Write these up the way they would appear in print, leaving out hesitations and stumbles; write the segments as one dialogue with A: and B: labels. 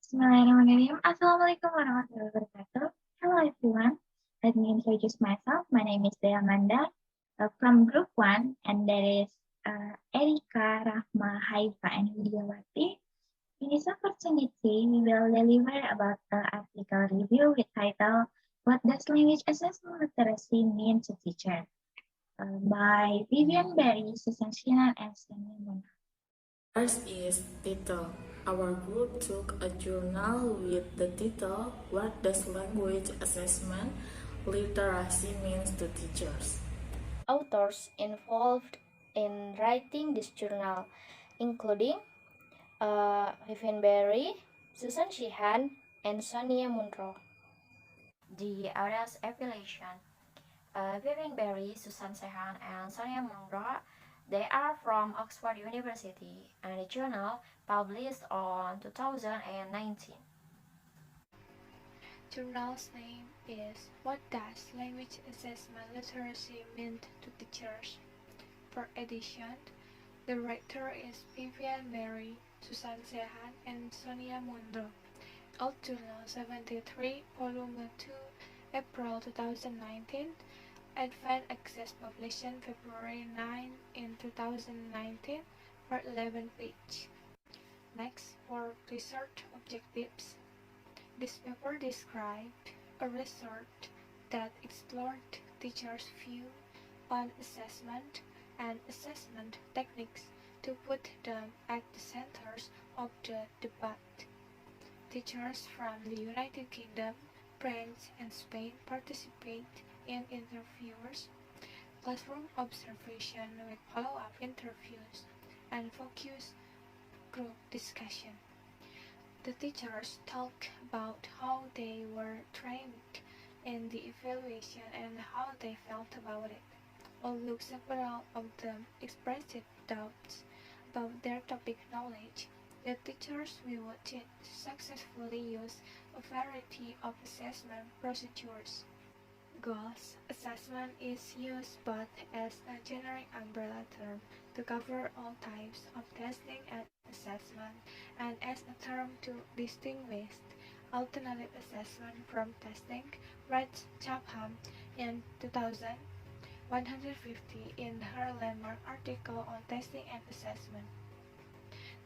A: Bismillahirrahmanirrahim. Assalamualaikum warahmatullahi wabarakatuh. Hello everyone. Let me introduce myself. My name is Dea Amanda from Group 1, and there is Erika, Rahma, Haifa, and Widiawati. In this opportunity, we will deliver about the article review with title What Does Language Assessment Literacy Mean to Teacher? By Vivian Berry, Susan Shinan, and Sonia Mona.
B: First is title. Our group took a journal with the title What Does Language Assessment Literacy Means to Teachers?
C: Authors involved in writing this journal, including Vivian Berry, Susan Sheehan, and Sonia Munro. The authors' affiliation: Vivian Berry, Susan Sheehan, and Sonia Munro. They are from Oxford University, and the journal published on 2019.
D: Journal's name is What Does Language Assessment Literacy Mean to Teachers? Per edition, the writer is Vivian Berry, Susan Sheehan, and Sonia Munro. Old Journal 73, Volume 2, April 2019. Advanced Access Publication February 9 in 2019, for 11 page. Next, for research objectives. This paper described a research that explored teachers' view on assessment and assessment techniques to put them at the centers of the debate. Teachers from the United Kingdom, France, and Spain participate in interviews, classroom observation with follow-up interviews, and focus group discussion. The teachers talk about how they were trained in the evaluation and how they felt about it. Although several of them expressed doubts about their topic knowledge, the teachers will successfully use a variety of assessment procedures. Goals assessment is used both as a generic umbrella term to cover all types of testing and assessment, and as a term to distinguish alternative assessment from testing, writes Chapham in 2150 in her landmark article on testing and assessment.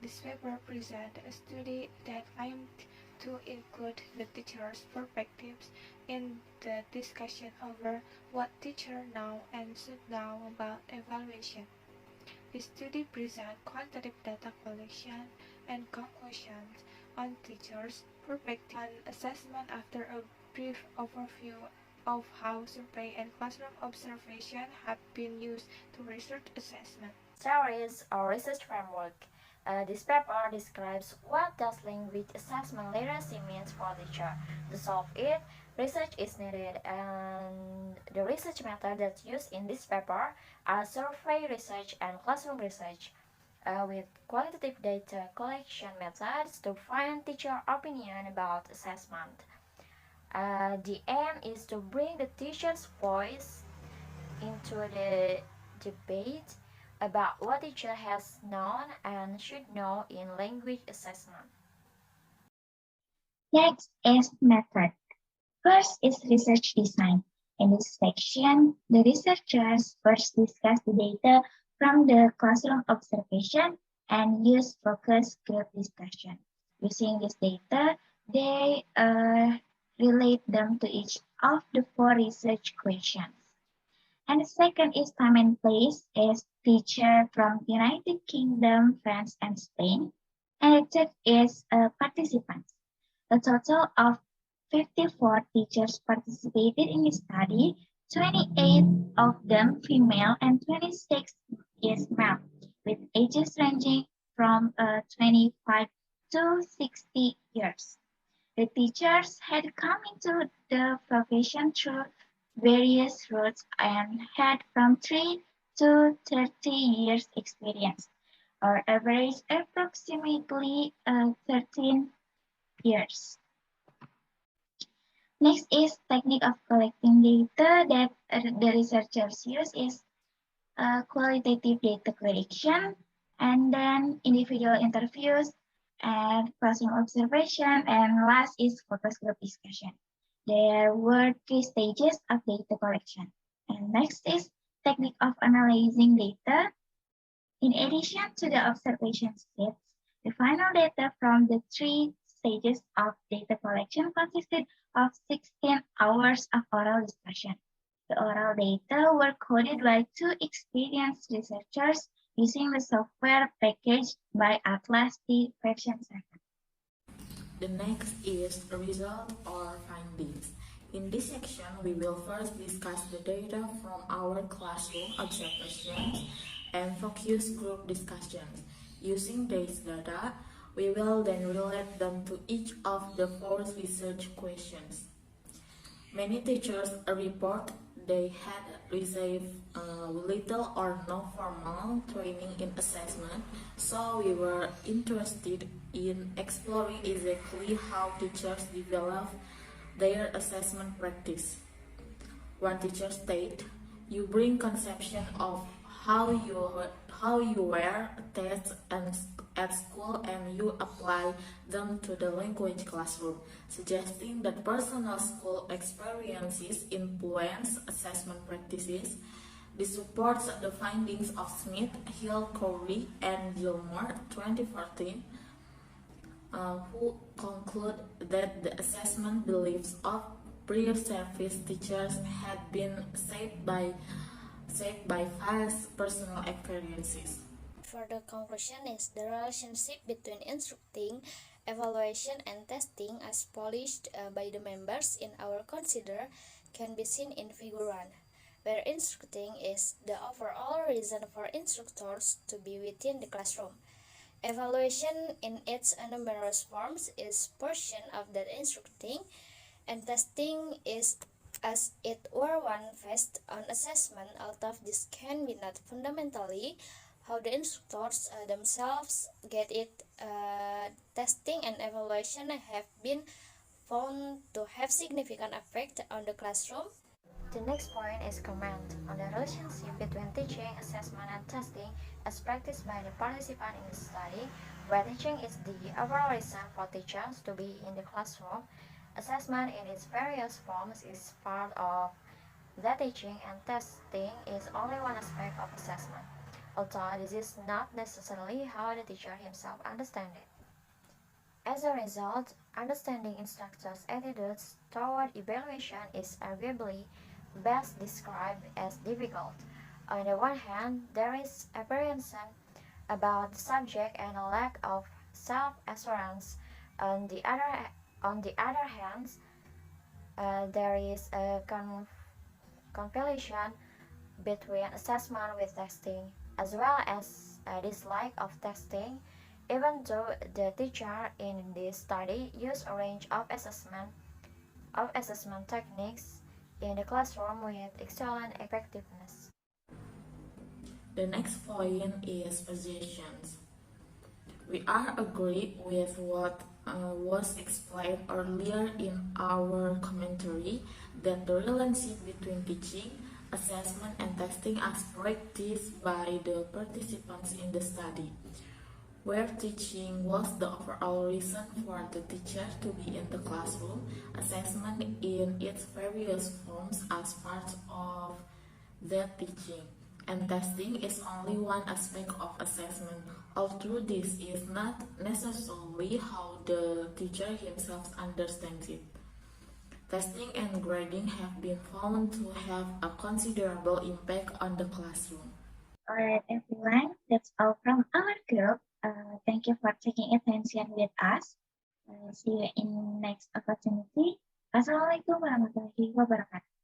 D: This paper presents a study that aimed to include the teacher's perspectives in the discussion over what teachers know and should know about evaluation. The study presents quantitative data collection and conclusions on teachers' perspective on assessment after a brief overview of how survey and classroom observation have been used to research assessment.
C: Theories or research framework. This paper describes what does language assessment literacy means for teacher. To solve it, research is needed, and the research method that's used in this paper are survey research and classroom research, with qualitative data collection methods to find teacher opinion about assessment. The aim is to bring the teacher's voice into the debate about what teacher has known and should know in language assessment.
A: Next is method. First is research design. In this section, the researchers first discuss the data from the classroom observation and use focus group discussion. Using this data, they relate them to each of the four research questions. And the second is time and place, is teacher from United Kingdom, France, and Spain. And the third is participants. A total of 54 teachers participated in the study, 28 of them female and 26 is male, with ages ranging from 25 to 60 years. The teachers had come into the profession through various routes and had from 3 to 30 years experience, or average approximately 13 years. Next is technique of collecting data that the researchers use is qualitative data collection, and then individual interviews, and classroom observation, and last is focus group discussion. There were three stages of data collection. And next is technique of analyzing data. In addition to the observation sets, the final data from the three stages of data collection consisted of 16 hours of oral discussion. The oral data were coded by two experienced researchers using the software packaged by Atlas T version 7.
B: The next is result or findings. In this section, we will first discuss the data from our classroom observations and focus group discussions. Using these data, we will then relate them to each of the four research questions. Many teachers report they had received little or no formal training in assessment, so we were interested in exploring exactly how teachers develop their assessment practice. One teacher stated, "You bring conception of how you were test and at school and you apply them to the language classroom," suggesting that personal school experiences influence assessment practices. This supports the findings of Smith, Hill, Corey, and Gilmore 2014, who conclude that the assessment beliefs of prior service teachers had been shaped by past personal experiences.
C: Further conclusion is the relationship between instructing, evaluation, and testing as polished by the members in our consider can be seen in Figure 1, where instructing is the overall reason for instructors to be within the classroom. Evaluation in its numerous forms is portion of that instructing, and testing is as it were one based on assessment. Out of this can be not fundamentally how the instructors themselves get it. Testing and evaluation have been found to have significant effect on the classroom. The next point is comment on the relationship between teaching, assessment, and testing as practiced by the participant in the study, where teaching is the overall reason for teachers to be in the classroom. Assessment in its various forms is part of that teaching, and testing is only one aspect of assessment, although this is not necessarily how the teacher himself understands it. As a result, understanding instructors' attitudes toward evaluation is arguably best described as difficult. On the one hand, there is apprehension about the subject and a lack of self-assurance. On the other hand, there is a compilation between assessment with testing, as well as a dislike of testing, even though the teacher in this study used a range of assessment techniques in the classroom with excellent effectiveness.
B: The next point is possessions. We are agree with what was explained earlier in our commentary that the relationship between teaching, assessment, and testing as practiced by the participants in the study, where teaching was the overall reason for the teacher to be in the classroom, assessment in its various forms as part of that teaching, and testing is only one aspect of assessment, although this is not necessarily how the teacher himself understands it. Testing and grading have been found to have a considerable impact on the classroom.
A: Alright, everyone, that's all from our group. Thank you for taking attention with us. See you in next opportunity. Wassalamualaikum warahmatullahi wabarakatuh.